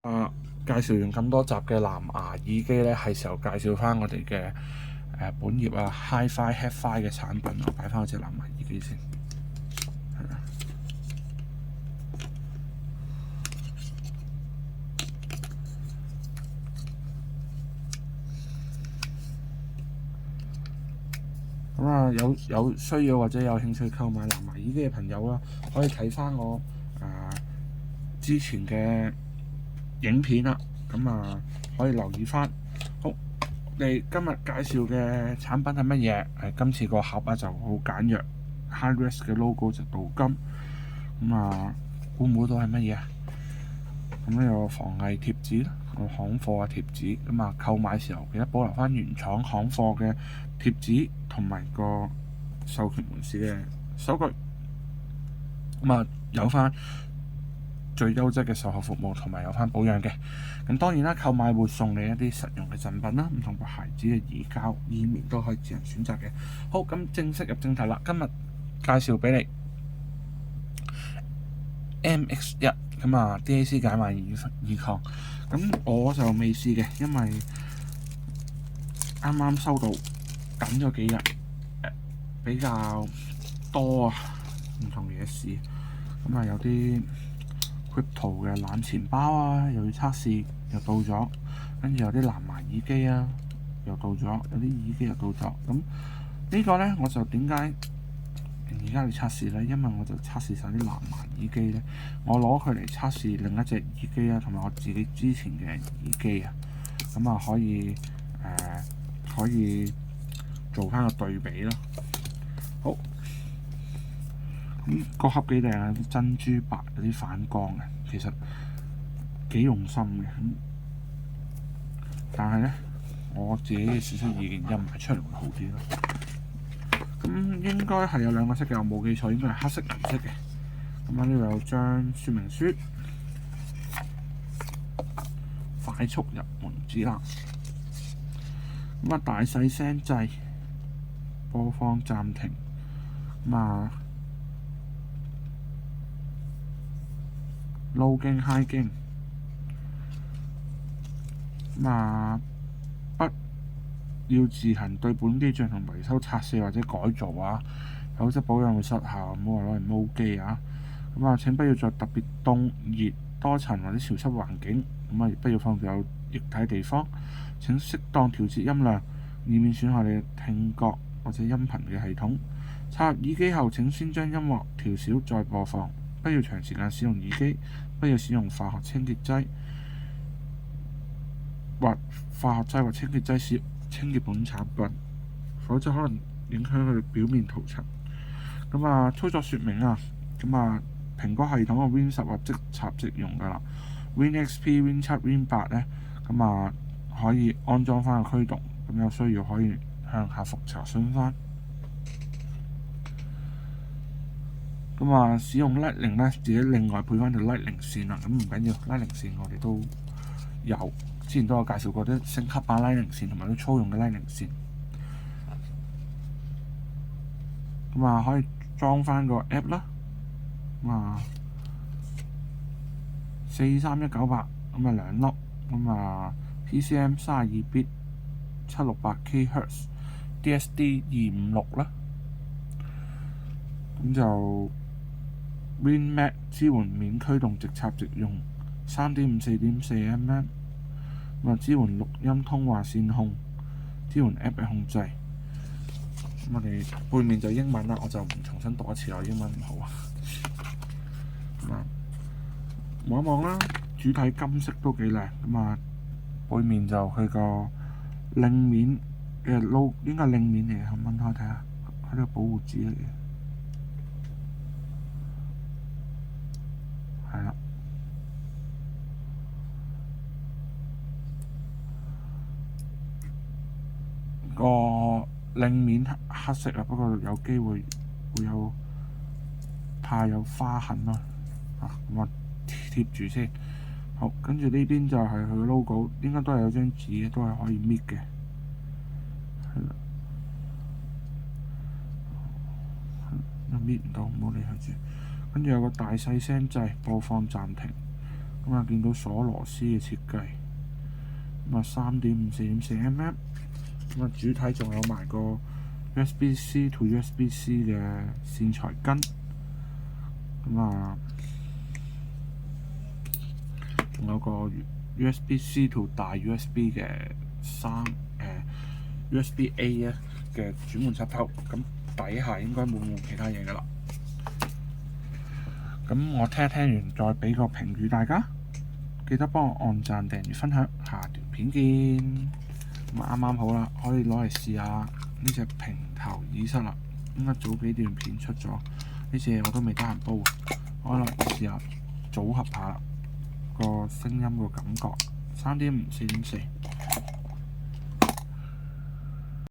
啊，介紹完咁多集嘅藍牙耳機呢，係時候介紹翻我哋嘅本業HiFi HeadFi 嘅產品。我擺翻嗰隻藍牙耳機先。咁有需要或者有興趣購買藍牙耳機嘅朋友啦，可以睇翻我之前嘅影片啦。可以留意翻。好，我哋今日介紹嘅產品係乜嘢？今次個盒就好簡約，HiRes 嘅 logo 就鍍金。估唔估到係乜嘢？咁有防偽貼紙啦，有行貨嘅貼紙。購買時候記得保留翻原廠行貨嘅貼紙同埋個授權門市嘅收據。有翻最優質嘅售後服務同埋有翻保養嘅。咁當然啦，購買會送你一啲實用嘅贈品啦，唔同個牌子嘅耳膠、耳棉都可以自行選擇嘅。好，咁正式入正題啦。今日介紹俾你 MX1 DAC 解碼耳抗。咁我就未試嘅，因為啱啱收到，等咗幾日，比較多唔同嘢試。有啲 Crypto 嘅冷錢包又要測試，又到咗。跟住有啲藍牙耳機又到咗，有啲耳機又到咗。咁呢個呢，我就點解而家要測試呢？因為我就測試晒啲藍牙耳機呢，我攞佢嚟測試另一隻耳機同埋我自己之前嘅耳機可以做翻個對比咯。好，個盒幾靚啊！啲珍珠白，有啲反光嘅，其實幾用心嘅。但係呢，我自己嘅少少意見，印埋出嚟會好啲咯。應該係有兩個色嘅，我冇記錯，應該係黑色銀色嘅。呢度有張說明書，快速入門指南。大細聲掣，播放暫停。low 經 high 經。不要自行對本機進行維修、拆卸或者改造否則保養會失效。唔好話攞嚟踎機請不要在特別凍、熱、多塵或者潮濕環境，亦不要放有液體地方。請適當調節音量，以免損害你嘅聽覺或者音頻嘅系統。插入耳機後，請先將音樂調小再播放。不要長時間使用耳機，不要使用化學清潔劑或清潔劑使清潔本產品，否則可能影響佢表面塗層。操作說明蘋果系統嘅 Win 10即插即用㗎啦。Win XP、Win 7、Win 8呢，可以安裝翻個驅動。有需要可以向客服查詢翻。使用 Lightning 呢，自己另外配翻條 Lightning 線啦。唔緊要，Lightning 線我哋都有，之前都有介紹過啲升級版 Lightning 線同埋啲粗用嘅 Lightning 線。可以裝翻個 app 啦。43198兩粒。PCM 32bit 768kHz DSD 256啦。Win Max 支援免驅動直插直用 3.5、4.4mm。支援錄音通話線控，支援 app 嘅控制。我哋背面就英文啦，我就唔重新讀一次，我英文唔好望一望啦，主體金色都幾靚。背面就佢個令面嘅 logo，應該係令面嚟嘅，掹開睇下，係呢個保護紙嚟嘅。係啦，個令面黑色不過有機會有怕有花痕咯。我貼住先。好，跟住呢邊就係佢嘅 logo， 應該都係有張紙，都係可以搣嘅。係啦，搣唔到，唔好理佢住。跟住有個大細聲掣，播放暫停。咁啊見到鎖螺絲嘅設計，咁啊3.5、4.4mm，咁啊主體仲有埋個 USB-C to USB-C 嘅線材根，咁啊仲有個 USB-C to 大 USB 嘅USB-A 咧嘅轉換插頭，咁底下應該冇其他嘢噶啦。咁我聽完再俾個評語大家，記得幫我按讚、訂閱、分享，下段片見。咁啱啱好啦，可以攞嚟試下呢隻平頭耳塞啦。咁啊早幾段片出咗，呢隻我都未得閒煲，可以攞嚟試下組合下個聲音個感覺。3.5、4.4。